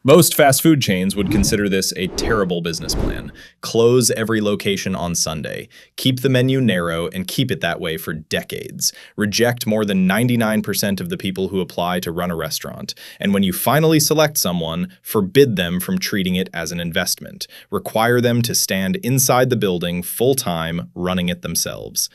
Most fast food chains would consider this a terrible business plan. Close every location on Sunday. Keep the menu narrow and keep it that way for decades. Reject more than 99% of the people who apply to run a restaurant. And when you finally select someone, forbid them from treating it as an investment. Require them to stand inside the building full-time, running it themselves.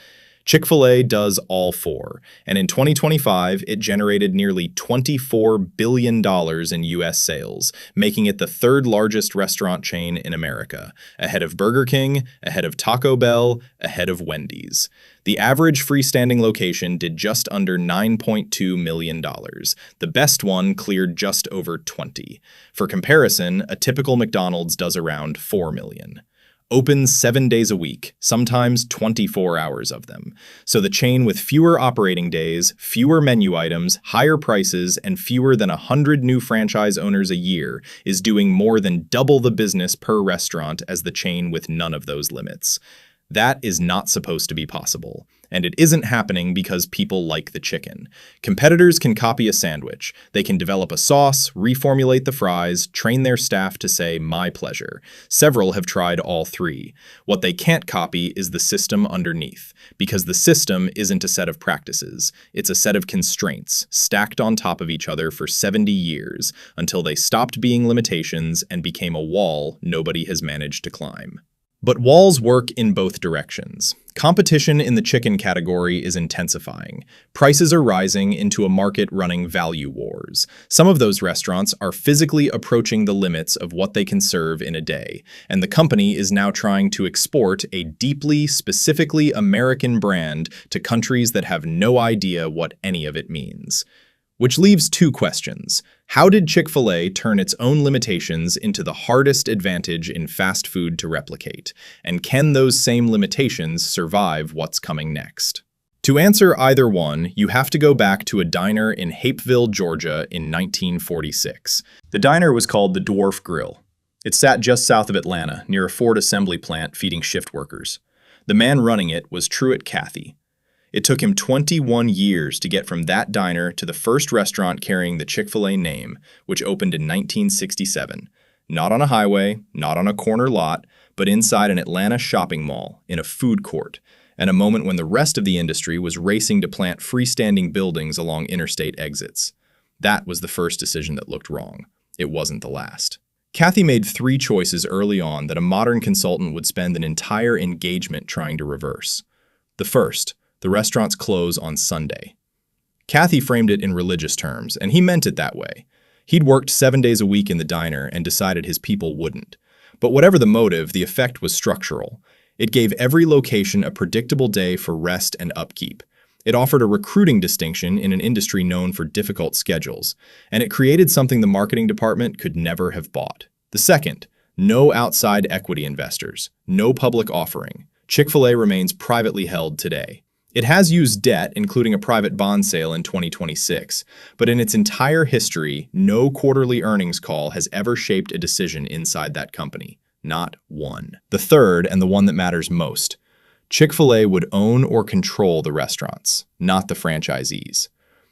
Chick-fil-A does all four, and in 2025, it generated nearly $24 billion in U.S. sales, making it the third largest restaurant chain in America, ahead of Burger King, ahead of Taco Bell, ahead of Wendy's. The average freestanding location did just under $9.2 million. The best one cleared just over 20. For comparison, a typical McDonald's does around $4 million. Opens 7 days a week, sometimes 24 hours of them. So the chain with fewer operating days, fewer menu items, higher prices, and fewer than 100 new franchise owners a year is doing more than double the business per restaurant as the chain with none of those limits. That is not supposed to be possible. And it isn't happening because people like the chicken. Competitors can copy a sandwich. They can develop a sauce, reformulate the fries, train their staff to say, "My pleasure." Several have tried all three. What they can't copy is the system underneath, because the system isn't a set of practices. It's a set of constraints, stacked on top of each other for 70 years, until they stopped being limitations and became a wall nobody has managed to climb. But walls work in both directions. Competition in the chicken category is intensifying. Prices are rising into a market running value wars. Some of those restaurants are physically approaching the limits of what they can serve in a day, and the company is now trying to export a deeply, specifically American brand to countries that have no idea what any of it means. Which leaves two questions. How did Chick-fil-A turn its own limitations into the hardest advantage in fast food to replicate? And can those same limitations survive what's coming next? To answer either one, you have to go back to a diner in Hapeville, Georgia in 1946. The diner was called the Dwarf Grill. It sat just south of Atlanta, near a Ford assembly plant feeding shift workers. The man running it was Truett Cathy. It took him 21 years to get from that diner to the first restaurant carrying the Chick-fil-A name, which opened in 1967. Not on a highway, not on a corner lot, but inside an Atlanta shopping mall, in a food court, and a moment when the rest of the industry was racing to plant freestanding buildings along interstate exits. That was the first decision that looked wrong. It wasn't the last. Cathy made three choices early on that a modern consultant would spend an entire engagement trying to reverse. The first, the restaurants close on Sunday. Cathy framed it in religious terms, and he meant it that way. He'd worked 7 days a week in the diner and decided his people wouldn't. But whatever the motive, the effect was structural. It gave every location a predictable day for rest and upkeep. It offered a recruiting distinction in an industry known for difficult schedules, and it created something the marketing department could never have bought. The second, no outside equity investors, no public offering. Chick-fil-A remains privately held today. It has used debt, including a private bond sale in 2026, but in its entire history, no quarterly earnings call has ever shaped a decision inside that company. Not one. The third, and the one that matters most, Chick-fil-A would own or control the restaurants, not the franchisees.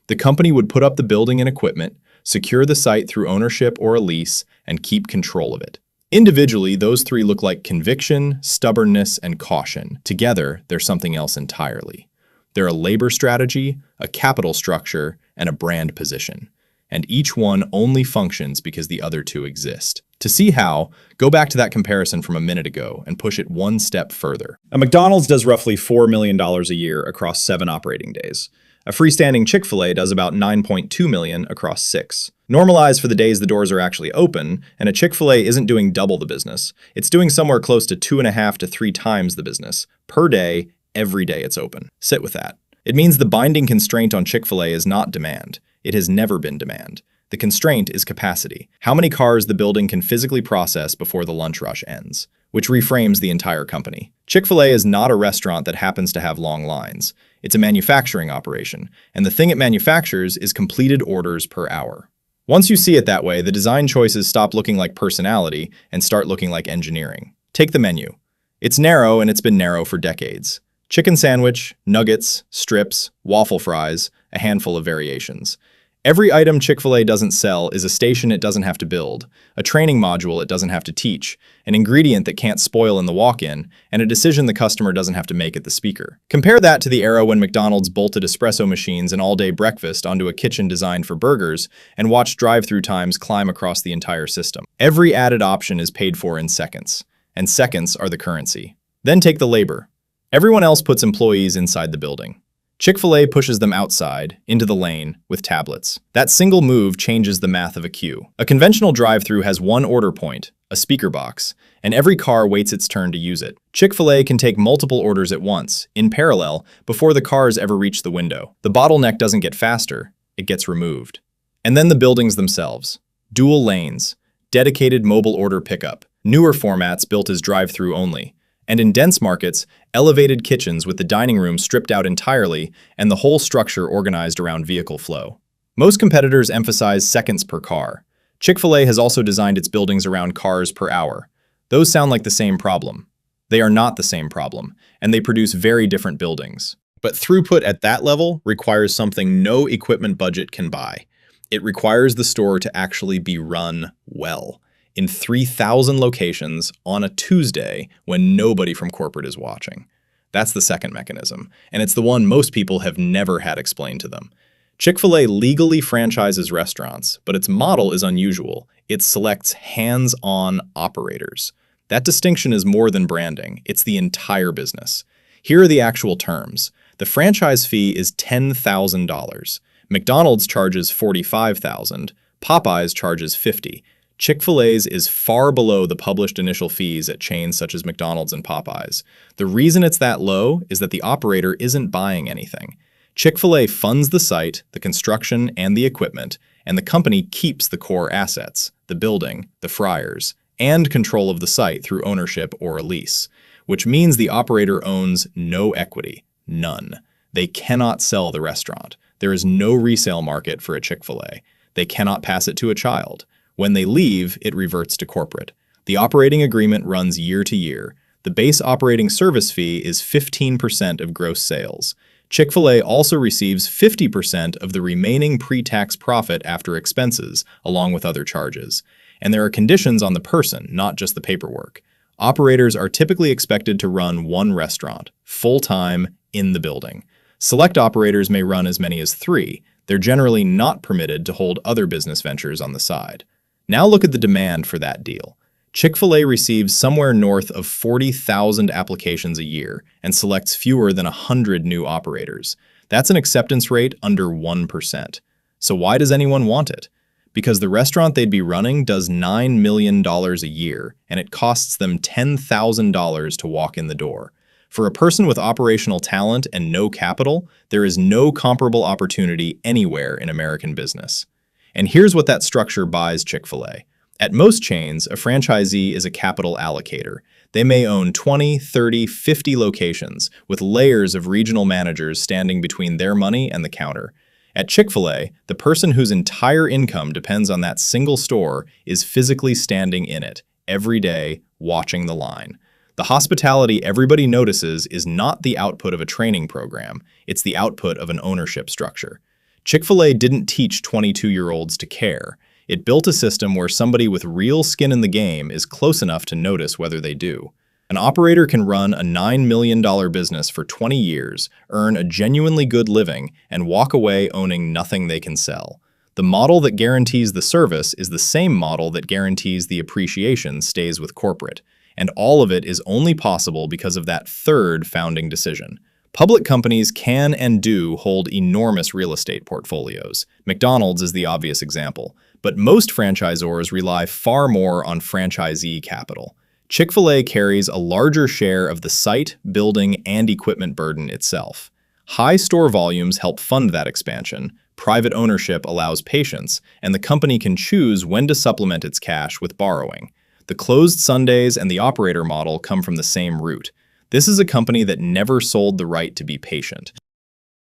The company would put up the building and equipment, secure the site through ownership or a lease, and keep control of it. Individually, those three look like conviction, stubbornness, and caution. Together, they're something else entirely. They're a labor strategy, a capital structure, and a brand position. And each one only functions because the other two exist. To see how, go back to that comparison from a minute ago and push it one step further. A McDonald's does roughly $4 million a year across 7 operating days. A freestanding Chick-fil-A does about $9.2 million across 6. Normalized for the days the doors are actually open, and a Chick-fil-A isn't doing double the business. It's doing somewhere close to 2.5 to 3 times the business, per day, every day it's open. Sit with that. It means the binding constraint on Chick-fil-A is not demand. It has never been demand. The constraint is capacity. How many cars the building can physically process before the lunch rush ends, which reframes the entire company. Chick-fil-A is not a restaurant that happens to have long lines. It's a manufacturing operation, and the thing it manufactures is completed orders per hour. Once you see it that way, the design choices stop looking like personality and start looking like engineering. Take the menu. It's narrow, and it's been narrow for decades. Chicken sandwich, nuggets, strips, waffle fries, a handful of variations. Every item Chick-fil-A doesn't sell is a station it doesn't have to build, a training module it doesn't have to teach, an ingredient that can't spoil in the walk-in, and a decision the customer doesn't have to make at the speaker. Compare that to the era when McDonald's bolted espresso machines and all-day breakfast onto a kitchen designed for burgers and watched drive-through times climb across the entire system. Every added option is paid for in seconds, and seconds are the currency. Then take the labor. Everyone else puts employees inside the building. Chick-fil-A pushes them outside, into the lane, with tablets. That single move changes the math of a queue. A conventional drive-thru has one order point, a speaker box, and every car waits its turn to use it. Chick-fil-A can take multiple orders at once, in parallel, before the cars ever reach the window. The bottleneck doesn't get faster, it gets removed. And then the buildings themselves. Dual lanes, dedicated mobile order pickup, newer formats built as drive-thru only. And in dense markets, elevated kitchens with the dining room stripped out entirely and the whole structure organized around vehicle flow. Most competitors emphasize seconds per car. Chick-fil-A has also designed its buildings around cars per hour. Those sound like the same problem. They are not the same problem, and they produce very different buildings. But throughput at that level requires something no equipment budget can buy. It requires the store to actually be run well, in 3,000 locations on a Tuesday when nobody from corporate is watching. That's the second mechanism, and it's the one most people have never had explained to them. Chick-fil-A legally franchises restaurants, but its model is unusual. It selects hands-on operators. That distinction is more than branding. It's the entire business. Here are the actual terms. The franchise fee is $10,000. McDonald's charges $45,000. Popeyes charges $50,000. Chick-fil-A's is far below the published initial fees at chains such as McDonald's and Popeyes. The reason it's that low is that the operator isn't buying anything. Chick-fil-A funds the site, the construction, and the equipment, and the company keeps the core assets, the building, the fryers, and control of the site through ownership or a lease, which means the operator owns no equity, none. They cannot sell the restaurant. There is no resale market for a Chick-fil-A. They cannot pass it to a child. When they leave, it reverts to corporate. The operating agreement runs year to year. The base operating service fee is 15% of gross sales. Chick-fil-A also receives 50% of the remaining pre-tax profit after expenses, along with other charges. And there are conditions on the person, not just the paperwork. Operators are typically expected to run one restaurant, full-time, in the building. Select operators may run as many as 3. They're generally not permitted to hold other business ventures on the side. Now look at the demand for that deal. Chick-fil-A receives somewhere north of 40,000 applications a year and selects fewer than 100 new operators. That's an acceptance rate under 1%. So why does anyone want it? Because the restaurant they'd be running does $9 million a year, and it costs them $10,000 to walk in the door. For a person with operational talent and no capital, there is no comparable opportunity anywhere in American business. And here's what that structure buys Chick-fil-A. At most chains, a franchisee is a capital allocator. They may own 20, 30, 50 locations, with layers of regional managers standing between their money and the counter. At Chick-fil-A, the person whose entire income depends on that single store is physically standing in it, every day, watching the line. The hospitality everybody notices is not the output of a training program, it's the output of an ownership structure. Chick-fil-A didn't teach 22-year-olds to care. It built a system where somebody with real skin in the game is close enough to notice whether they do. An operator can run a $9 million business for 20 years, earn a genuinely good living, and walk away owning nothing they can sell. The model that guarantees the service is the same model that guarantees the appreciation stays with corporate. And all of it is only possible because of that third founding decision. Public companies can and do hold enormous real estate portfolios. McDonald's is the obvious example. But most franchisors rely far more on franchisee capital. Chick-fil-A carries a larger share of the site, building, and equipment burden itself. High store volumes help fund that expansion, private ownership allows patience, and the company can choose when to supplement its cash with borrowing. The closed Sundays and the operator model come from the same root. This is a company that never sold the right to be patient.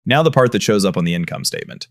Now the part that shows up on the income statement.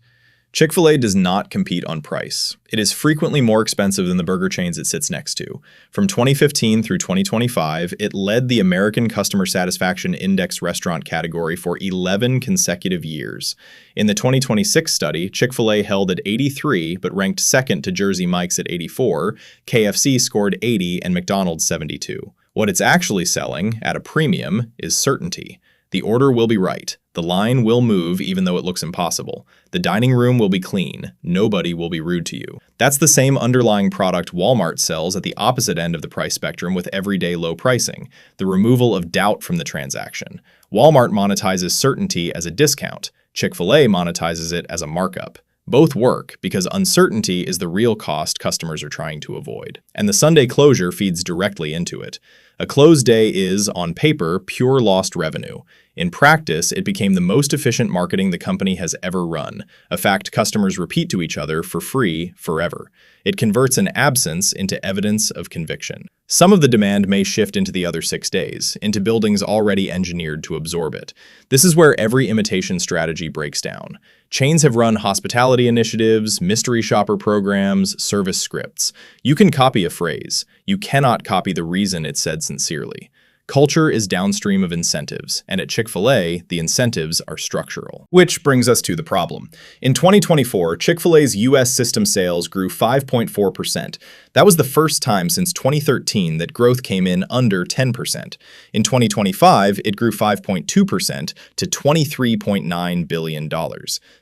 Chick-fil-A does not compete on price. It is frequently more expensive than the burger chains it sits next to. From 2015 through 2025, it led the American Customer Satisfaction Index restaurant category for 11 consecutive years. In the 2026 study, Chick-fil-A held at 83 but ranked second to Jersey Mike's at 84, KFC scored 80, and McDonald's 72. What it's actually selling, at a premium, is certainty. The order will be right. The line will move even though it looks impossible. The dining room will be clean. Nobody will be rude to you. That's the same underlying product Walmart sells at the opposite end of the price spectrum with everyday low pricing, the removal of doubt from the transaction. Walmart monetizes certainty as a discount. Chick-fil-A monetizes it as a markup. Both work because uncertainty is the real cost customers are trying to avoid. And the Sunday closure feeds directly into it. A closed day is, on paper, pure lost revenue. In practice, it became the most efficient marketing the company has ever run, a fact customers repeat to each other for free forever. It converts an absence into evidence of conviction. Some of the demand may shift into the other 6 days, into buildings already engineered to absorb it. This is where every imitation strategy breaks down. Chains have run hospitality initiatives, mystery shopper programs, service scripts. You can copy a phrase. You cannot copy the reason it's said sincerely. Culture is downstream of incentives, and at Chick-fil-A, the incentives are structural. Which brings us to the problem. In 2024, Chick-fil-A's U.S. system sales grew 5.4%. That was the first time since 2013 that growth came in under 10%. In 2025, it grew 5.2% to $23.9 billion.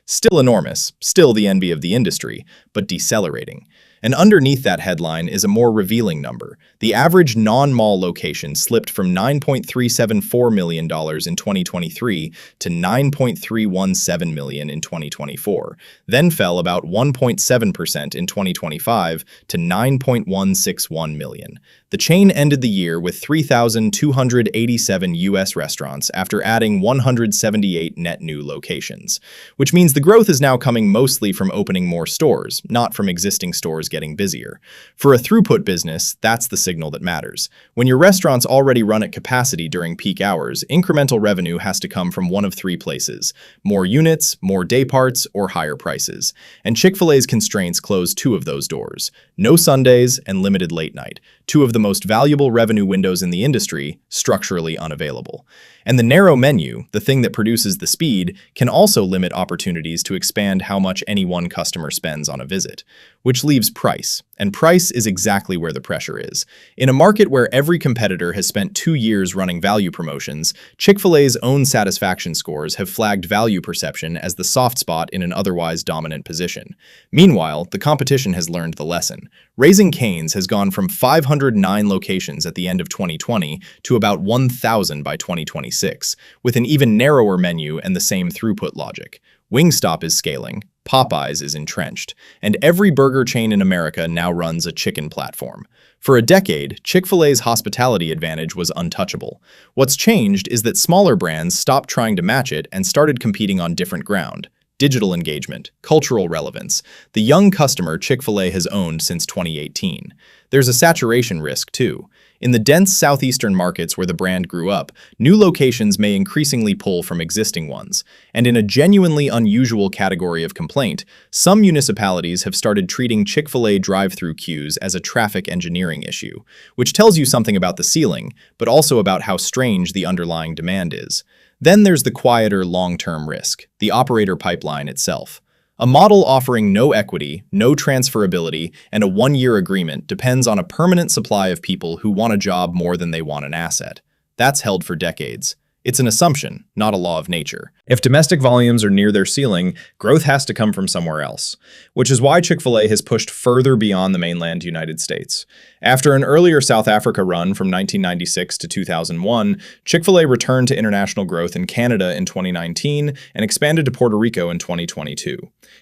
Still enormous, still the envy of the industry, but decelerating. And underneath that headline is a more revealing number. The average non-mall location slipped from $9.374 million in 2023 to $9.317 million in 2024, then fell about 1.7% in 2025 to $9.161 million. The chain ended the year with 3,287 U.S. restaurants after adding 178 net new locations, which means the growth is now coming mostly from opening more stores, not from existing stores getting busier. For a throughput business, that's the signal that matters. When your restaurants already run at capacity during peak hours, incremental revenue has to come from one of 3 places: more units, more day parts, or higher prices. And Chick-fil-A's constraints close 2 of those doors: no Sundays and limited late night, 2 of the most valuable revenue windows in the industry, structurally unavailable. And the narrow menu, the thing that produces the speed, can also limit opportunities to expand how much any one customer spends on a visit. Which leaves price. And price is exactly where the pressure is. In a market where every competitor has spent 2 years running value promotions, Chick-fil-A's own satisfaction scores have flagged value perception as the soft spot in an otherwise dominant position. Meanwhile, the competition has learned the lesson. Raising Cane's has gone from 509 locations at the end of 2020 to about 1,000 by 2026, with an even narrower menu and the same throughput logic. Wingstop is scaling, Popeyes is entrenched, and every burger chain in America now runs a chicken platform. For a decade, Chick-fil-A's hospitality advantage was untouchable. What's changed is that smaller brands stopped trying to match it and started competing on different ground: digital engagement, cultural relevance, the young customer Chick-fil-A has owned since 2018. There's a saturation risk, too. In the dense southeastern markets where the brand grew up, new locations may increasingly pull from existing ones. And in a genuinely unusual category of complaint, some municipalities have started treating Chick-fil-A drive-thru queues as a traffic engineering issue, which tells you something about the ceiling, but also about how strange the underlying demand is. Then there's the quieter long-term risk, the operator pipeline itself. A model offering no equity, no transferability, and a 1-year agreement depends on a permanent supply of people who want a job more than they want an asset. That's held for decades. It's an assumption, not a law of nature. If domestic volumes are near their ceiling, growth has to come from somewhere else, which is why Chick-fil-A has pushed further beyond the mainland United States. After an earlier South Africa run from 1996 to 2001, Chick-fil-A returned to international growth in Canada in 2019 and expanded to Puerto Rico in 2022.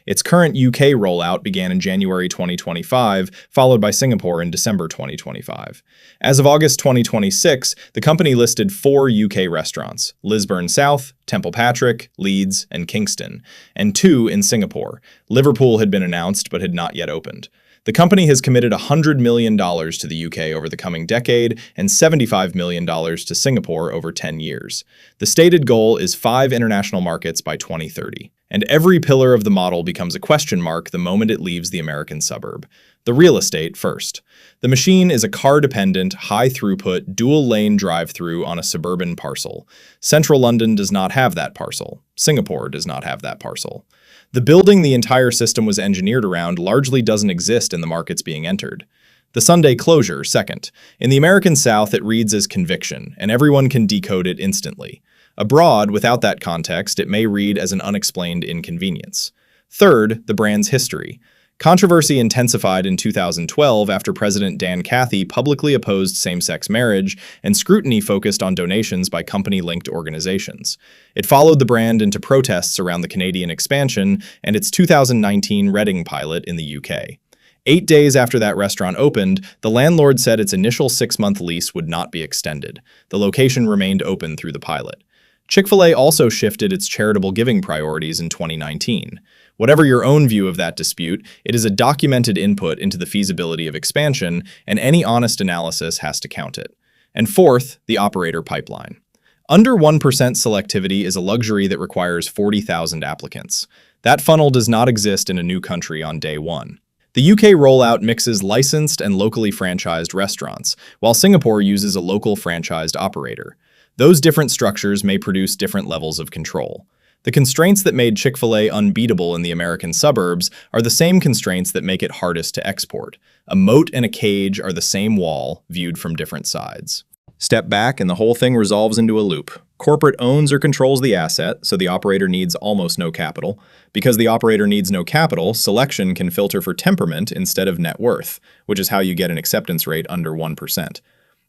Its current UK rollout began in January 2025, followed by Singapore in December 2025. As of August 2026, the company listed 4 UK restaurants: Lisburn South, Temple Patrick, Leeds, and Kingston, and 2 in Singapore. Liverpool had been announced but had not yet opened. The company has committed $100 million to the UK over the coming decade and $75 million to Singapore over 10 years. The stated goal is 5 international markets by 2030. And every pillar of the model becomes a question mark the moment it leaves the American suburb. The real estate first. The machine is a car-dependent, high-throughput, dual-lane drive-thru on a suburban parcel. Central London does not have that parcel. Singapore does not have that parcel. The building the entire system was engineered around largely doesn't exist in the markets being entered. The Sunday closure, second. In the American South, it reads as conviction, and everyone can decode it instantly. Abroad, without that context, it may read as an unexplained inconvenience. Third, the brand's history. Controversy intensified in 2012 after President Dan Cathy publicly opposed same-sex marriage, and scrutiny focused on donations by company-linked organizations. It followed the brand into protests around the Canadian expansion and its 2019 Reading pilot in the UK. 8 days after that restaurant opened, the landlord said its initial 6-month lease would not be extended. The location remained open through the pilot. Chick-fil-A also shifted its charitable giving priorities in 2019. Whatever your own view of that dispute, it is a documented input into the feasibility of expansion, and any honest analysis has to count it. And fourth, the operator pipeline. Under 1% selectivity is a luxury that requires 40,000 applicants. That funnel does not exist in a new country on day one. The UK rollout mixes licensed and locally franchised restaurants, while Singapore uses a local franchised operator. Those different structures may produce different levels of control. The constraints that made Chick-fil-A unbeatable in the American suburbs are the same constraints that make it hardest to export. A moat and a cage are the same wall, viewed from different sides. Step back and the whole thing resolves into a loop. Corporate owns or controls the asset, so the operator needs almost no capital. Because the operator needs no capital, selection can filter for temperament instead of net worth, which is how you get an acceptance rate under 1%.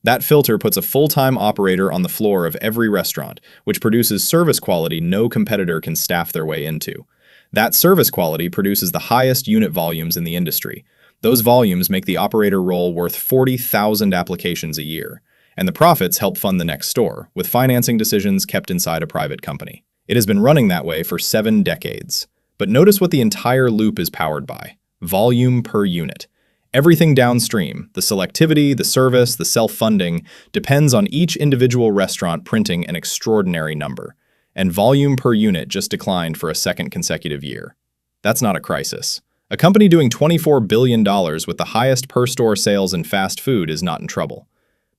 That filter puts a full-time operator on the floor of every restaurant, which produces service quality no competitor can staff their way into. That service quality produces the highest unit volumes in the industry. Those volumes make the operator role worth 40,000 applications a year. And the profits help fund the next store, with financing decisions kept inside a private company. It has been running that way for 7 decades. But notice what the entire loop is powered by: volume per unit. Everything downstream, the selectivity, the service, the self-funding, depends on each individual restaurant printing an extraordinary number. And volume per unit just declined for a second consecutive year. That's not a crisis. A company doing $24 billion with the highest per-store sales in fast food is not in trouble.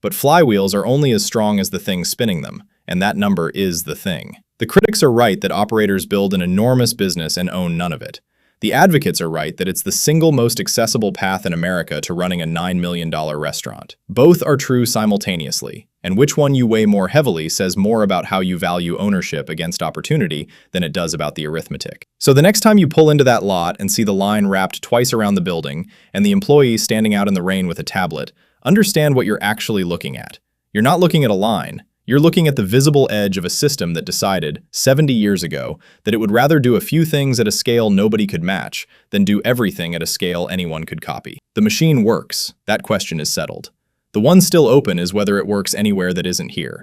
But flywheels are only as strong as the thing spinning them, and that number is the thing. The critics are right that operators build an enormous business and own none of it. The advocates are right that it's the single most accessible path in America to running a $9 million restaurant. Both are true simultaneously, and which one you weigh more heavily says more about how you value ownership against opportunity than it does about the arithmetic. So the next time you pull into that lot and see the line wrapped twice around the building and the employee standing out in the rain with a tablet, understand what you're actually looking at. You're not looking at a line. You're looking at the visible edge of a system that decided, 70 years ago, that it would rather do a few things at a scale nobody could match than do everything at a scale anyone could copy. The machine works. That question is settled. The one still open is whether it works anywhere that isn't here.